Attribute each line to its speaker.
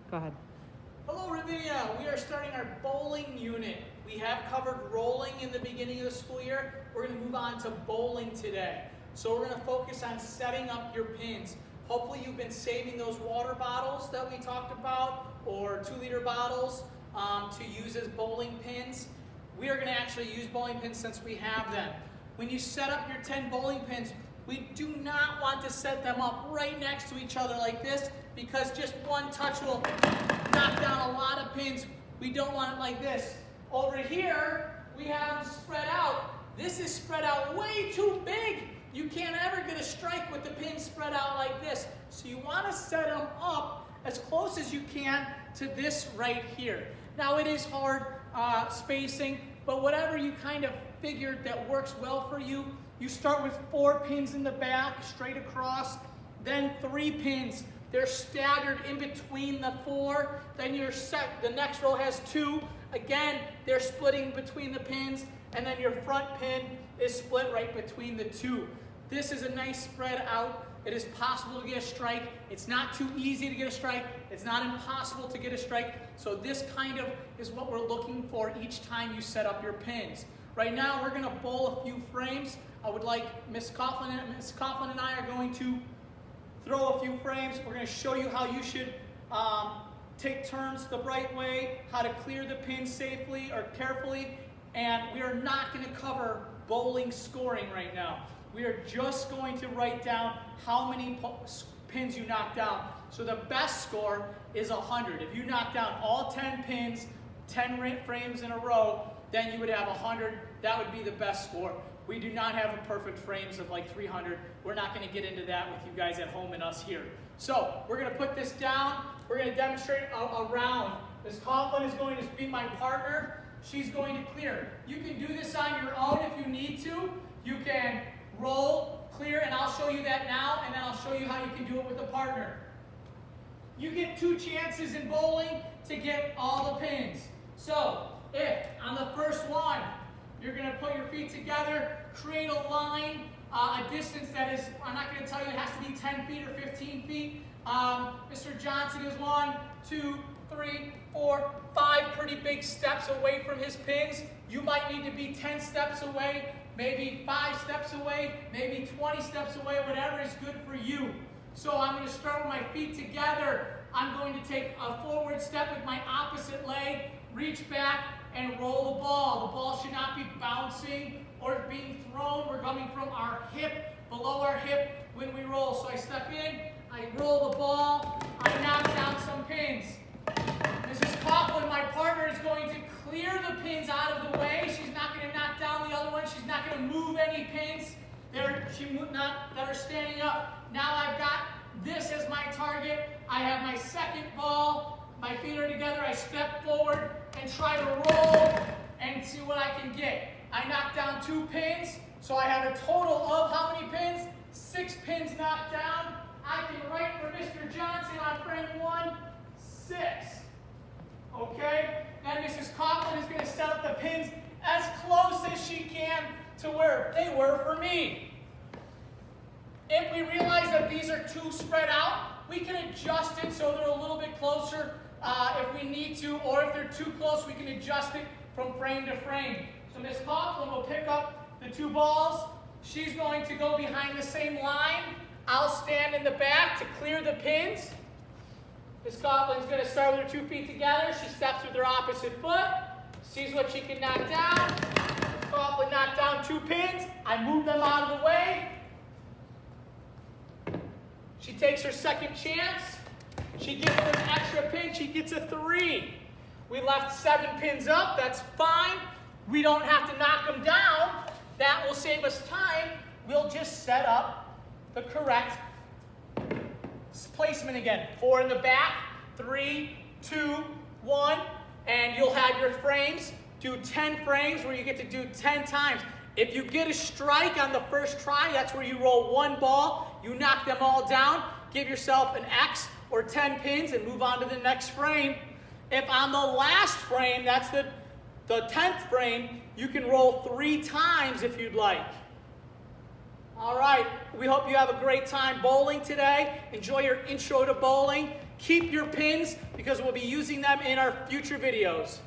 Speaker 1: Go ahead.
Speaker 2: Hello, Ravinia. We are starting our bowling unit. We have covered rolling in the beginning of the school year. We're going to move on to bowling today. So we're going to focus on setting up your pins. Hopefully you've been saving those water bottles that we talked about, or 2-liter bottles to use as bowling pins. We are going to actually use bowling pins since we have them. When you set up your 10 bowling pins, we do not want to set them up right next to each other like this, because just one touch will knock down a lot of pins. We don't want it like this. Over here, we have them spread out. This is spread out way too big. You can't ever get a strike with the pins spread out like this. So you want to set them up as close as you can to this right here. Now it is hard spacing, but whatever you kind of figured that works well for you. You start with 4 pins in the back, straight across, then 3 pins. They're staggered in between the 4. Then the next row has 2. Again, they're splitting between the pins, and then your front pin is split right between the 2. This is a nice spread out. It is possible to get a strike. It's not too easy to get a strike. It's not impossible to get a strike. So this kind of is what we're looking for each time you set up your pins. Right now, we're going to bowl a few frames. I would like Miss Coughlin and I are going to throw a few frames. We're going to show you how you should take turns the right way, how to clear the pins safely or carefully, and we are not going to cover bowling scoring right now. We are just going to write down how many pins you knock down. So the best score is 100. If you knock down all 10 pins, 10 frames in a row, then you would have 100. That would be the best score. We do not have a perfect frames of like 300. We're not going to get into that with you guys at home and us here. So we're going to put this down. We're going to demonstrate a round. Ms. Coughlin is going to be my partner. She's going to clear. You can do this on your own if you need to. You can roll, clear, and I'll show you that now, and then I'll show you how you can do it with a partner. You get 2 chances in bowling to get all the pins. So if on the first one, you're going to put your feet together, create a line, a distance that is, I'm not going to tell you it has to be 10 feet or 15 feet. Mr. Johnson is 1, 2, 3, 4, 5 pretty big steps away from his pins. You might need to be 10 steps away, maybe 5 steps away, maybe 20 steps away, whatever is good for you. So I'm going to start with my feet together. I'm going to take a forward step with my opposite leg, reach back, and roll the ball. The ball should not be bouncing or being thrown. We're coming from our hip, below our hip when we roll. So I step in, I roll the ball, I knock down some pins. Mrs. Coughlin, my partner, is going to clear the pins out of the way. She's not going to knock down the other one. She's not going to move any pins that are standing up. Now I've got this as my target. I have my second ball. My feet are together. I step forward and try to roll and see what I can get. I knock down 2 pins, so I have a total of how many pins? 6 pins knocked down. I can write for Mr. Johnson on frame 1, 6. Okay? And Mrs. Coughlin is going to set up the pins as close as she can to where they were for me. If we realize that these are too spread out, we can adjust it so they're a little bit closer if we need to, or if they're too close, we can adjust it from frame to frame. So Ms. Coughlin will pick up the 2 balls. She's going to go behind the same line. I'll stand in the back to clear the pins. Ms. Coughlin's going to start with her 2 feet together. She steps with her opposite foot, sees what she can knock down. Ms. Coughlin knocked down 2 pins. I move them out of the way. She takes her second chance. She gets an extra pin. She gets a 3. We left 7 pins up. That's fine. We don't have to knock them down. That will save us time. We'll just set up the correct placement again. 4 in the back, 3, 2, 1, and you'll have your frames. Do 10 frames where you get to do 10 times. If you get a strike on the first try, that's where you roll 1 ball, you knock them all down, give yourself an X or 10 pins and move on to the next frame. If on the last frame, that's the 10th frame, you can roll 3 times if you'd like. All right, we hope you have a great time bowling today. Enjoy your intro to bowling. Keep your pins because we'll be using them in our future videos.